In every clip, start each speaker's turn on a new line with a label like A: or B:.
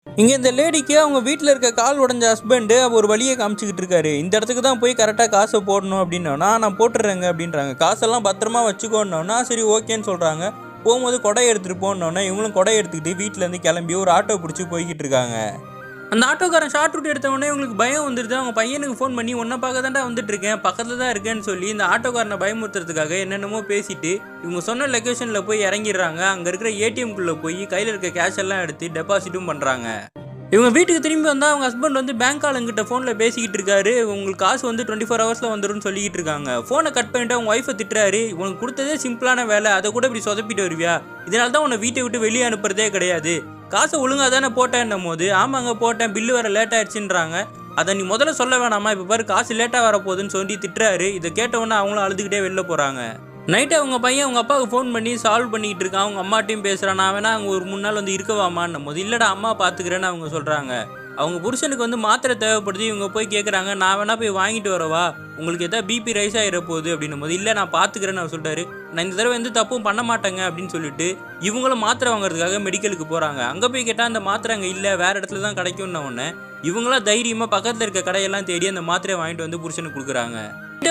A: இங்கே இந்த லேடிக்கு அவங்க வீட்டில் இருக்க கால் உடஞ்ச ஹஸ்பண்டு ஒரு வழியை காமிச்சிக்கிட்டு இருக்காரு. இந்த இடத்துக்கு தான் போய் கரெக்டாக காசை போடணும் அப்படின்னோன்னா, நான் போட்டுடுறேங்க அப்படின்றாங்க. காசெல்லாம் பத்திரமா வச்சுக்கோன்னோன்னா சரி ஓகேன்னு சொல்கிறாங்க. போகும்போது கொடை எடுத்துகிட்டு போனோன்னே இவங்களும் கொடை எடுத்துக்கிட்டு வீட்டிலேருந்து கிளம்பி ஒரு ஆட்டோ பிடிச்சி போய்கிட்டு இருக்காங்க. அந்த ஆட்டோக்காரன் ஷார்ட் ரூட் எடுத்தவொடனே உங்களுக்கு பயம் வந்துடுது. அவங்க பையனுக்கு ஃபோன் பண்ணி உன்னை பார்க்க தான்டா வந்துட்டு இருக்கேன், பக்கத்தில் தான் இருக்கேன்னு சொல்லி இந்த ஆட்டோக்காரனை பயமுறுத்துறதுக்காக என்னென்னமோ பேசிட்டு இவங்க சொன்ன லொக்கேஷனில் போய் இறங்கிடுறாங்க. அங்கே இருக்கிற ஏடிஎம்குள்ளே போய் கையில் இருக்க கேஷ் எல்லாம் எடுத்து டெபாசிட்டும் பண்ணுறாங்க. இவங்க வீட்டுக்கு திரும்பி வந்தால் அவங்க ஹஸ்பண்ட் வந்து பேங்க் ஆளுங்கிட்ட ஃபோனில் பேசிக்கிட்டு இருக்காரு. உங்களுக்கு காசு வந்து 24 ஹவர்ஸில் வந்துடும் சொல்லிக்கிட்டு இருக்காங்க. ஃபோனை கட் பண்ணிட்டு அவங்க ஒய்ஃபை திட்டுறாரு. உனக்கு கொடுத்ததே சிம்பிளான வேலை, அதை கூட இப்படி சொதப்பிட்டு வருவியா? இதனால தான் உன்னை வீட்டை விட்டு வெளியே அனுப்புறதே கிடையாது. காசை ஒழுங்காக தானே போட்டேன்னும் போது ஆமாங்க போட்டேன், பில்லு வர லேட் ஆயிடுச்சுன்றாங்க. அதை நீ முதல்ல சொல்ல வேணாமா? இப்போ பாரு காசு லேட்டாக வரப்போகுதுன்னு சொல்லி திட்டுறாரு. இதை கேட்டவொன்னே அவங்களும் அழுதுகிட்டே வெளில போகிறாங்க. நைட்டு அவங்க பையன் அவங்க அப்பாவுக்கு ஃபோன் பண்ணி சால்வ் பண்ணிக்கிட்டு இருக்கான். அவங்க அம்மாட்டையும் பேசுகிறான். நான் வேணா அங்கே ஒரு 3 நாள் வந்து இருக்கவாமான்னும் போது இல்லைடா அம்மா பார்த்துக்கிறேன்னு அவங்க சொல்கிறாங்க. அவங்க புருஷனுக்கு வந்து மாத்திரை தேவைப்படுது. இவங்க போய் கேட்குறாங்க, நான் வேணா போய் வாங்கிட்டு வரவா, உங்களுக்கு எதாவது பிபி ரைஸ் ஆகிட போகுது அப்படின்னும் போது இல்லை நான் பார்த்துக்கிறேன்னு அவர் சொல்லிட்டாரு. நான் இந்த தடவை எந்த தப்பும் பண்ண மாட்டேங்க அப்படின்னு சொல்லிட்டு இவங்களும் மாத்திரை வாங்குறதுக்காக மெடிக்கலுக்கு போகிறாங்க. அங்கே போய் கேட்டால் அந்த மாத்திரை அங்கே இல்லை, வேறு இடத்துல தான் கிடைக்கும்னு உடனே இவங்களாம் தைரியமாக பக்கத்தில் இருக்க கடையெல்லாம் தேடி அந்த மாத்திரையை வாங்கிட்டு வந்து புருஷனுக்கு கொடுக்குறாங்க.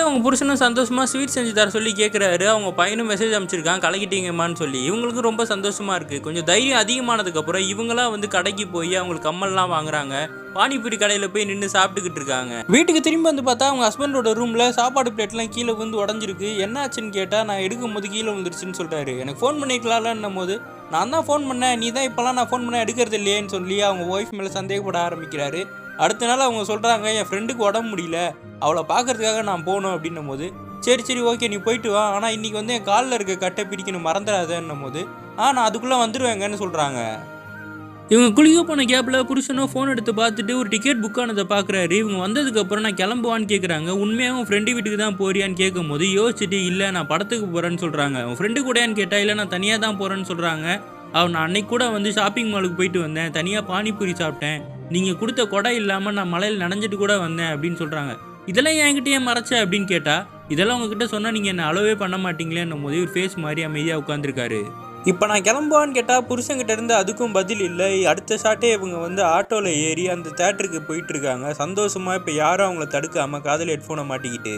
A: அவங்க புருஷனும் சந்தோஷமாக ஸ்வீட் செஞ்சு தர சொல்லி கேட்குறாரு. அவங்க பையனும் மெசேஜ் அனுப்பிச்சிருக்கான் கலக்கிட்டீங்கம்மான்னு சொல்லி. இவங்களுக்கு ரொம்ப சந்தோஷமாக இருக்குது. கொஞ்சம் தைரியம் அதிகமானதுக்கப்புறம் இவங்களாம் வந்து கடைக்கு போய் அவங்களுக்கு கம்மல்லாம் வாங்குறாங்க. பானிபூரி கடையில் போய் நின்று சாப்பிட்டுக்கிட்டு இருக்காங்க. வீட்டுக்கு திரும்பி வந்து பார்த்தா அவங்க ஹஸ்பண்டோட ரூமில் சாப்பாடு பிளேட்லாம் கீழே வந்து உடஞ்சிருக்கு. என்ன ஆச்சுன்னு கேட்டால் நான் எடுக்கும் போது கீழே விழுந்துருச்சுன்னு சொல்கிறாரு. எனக்கு ஃபோன் பண்ணிக்கலாம்னும் போது நான் தான் ஃபோன் பண்ணேன், நீ தான் இப்போலாம் நான் ஃபோன் பண்ண எடுக்கிறது இல்லையேன்னு சொல்லி அவங்க ஒய்ஃப் மேலே சந்தேகப்பட ஆரம்பிக்கிறாரு. அடுத்த நாள் அவங்க சொல்கிறாங்க, என் ஃப்ரெண்டுக்கு உடம்பு முடியல, அவளை பார்க்கறதுக்காக நான் போகணும் அப்படின்னும் போது சரி ஓகே நீ போயிட்டு வா, ஆனால் இன்றைக்கி வந்து என் காலில் இருக்க கட்டை பிடிக்கணும் மறந்துடாதன்னும் போது நான் அதுக்குள்ளே வந்துடுவேங்கன்னு சொல்கிறாங்க. இவங்க குளிக்க போன கேப்பில் புருஷனும் ஃபோன் எடுத்து பார்த்துட்டு ஒரு டிக்கெட் புக் ஆனதை பார்க்குறாரு. இவங்க வந்ததுக்கப்புறம் நான் கிளம்புவான்னு கேட்குறாங்க. உண்மையாக உன் ஃப்ரெண்டு வீட்டுக்கு தான் போறியான்னு கேட்கும்போது யோசிச்சுட்டு இல்லை நான் படத்துக்கு போகிறேன்னு சொல்கிறாங்க. உன் ஃப்ரெண்டு கூடயான்னு கேட்டால் இல்லை நான் தனியாக தான் போகிறேன்னு சொல்கிறாங்க. நான் அன்னைக்கு கூட வந்து ஷாப்பிங் மாலுக்கு போயிட்டு வந்தேன், தனியாக பானிபூரி சாப்பிட்டேன், நீங்கள் கொடுத்த கொடை இல்லாமல் நான் மலையில் நனைஞ்சிட்டு கூட வந்தேன் அப்படின்னு சொல்கிறாங்க. இதெல்லாம் என்கிட்ட ஏன் மறைச்ச அப்படின்னு கேட்டால் இதெல்லாம் உங்ககிட்ட சொன்னால் நீங்கள் என்ன அலோவே பண்ண மாட்டீங்களேன்னும் போது ஒரு ஃபேஸ் மாதிரி அமைதியாக உட்காந்துருக்காரு. இப்போ நான் கிளம்புவான்னு கேட்டால் புருஷங்கிட்ட இருந்து அதுக்கும் பதில் இல்லை. அடுத்த ஷாட்டே இவங்க வந்து ஆட்டோவில் ஏறி அந்த தேட்டருக்கு போயிட்டு இருக்காங்க சந்தோஷமாக. இப்போ யாரும் அவங்கள தடுக்காமல் காதில் ஹெட்ஃபோனை மாட்டிக்கிட்டு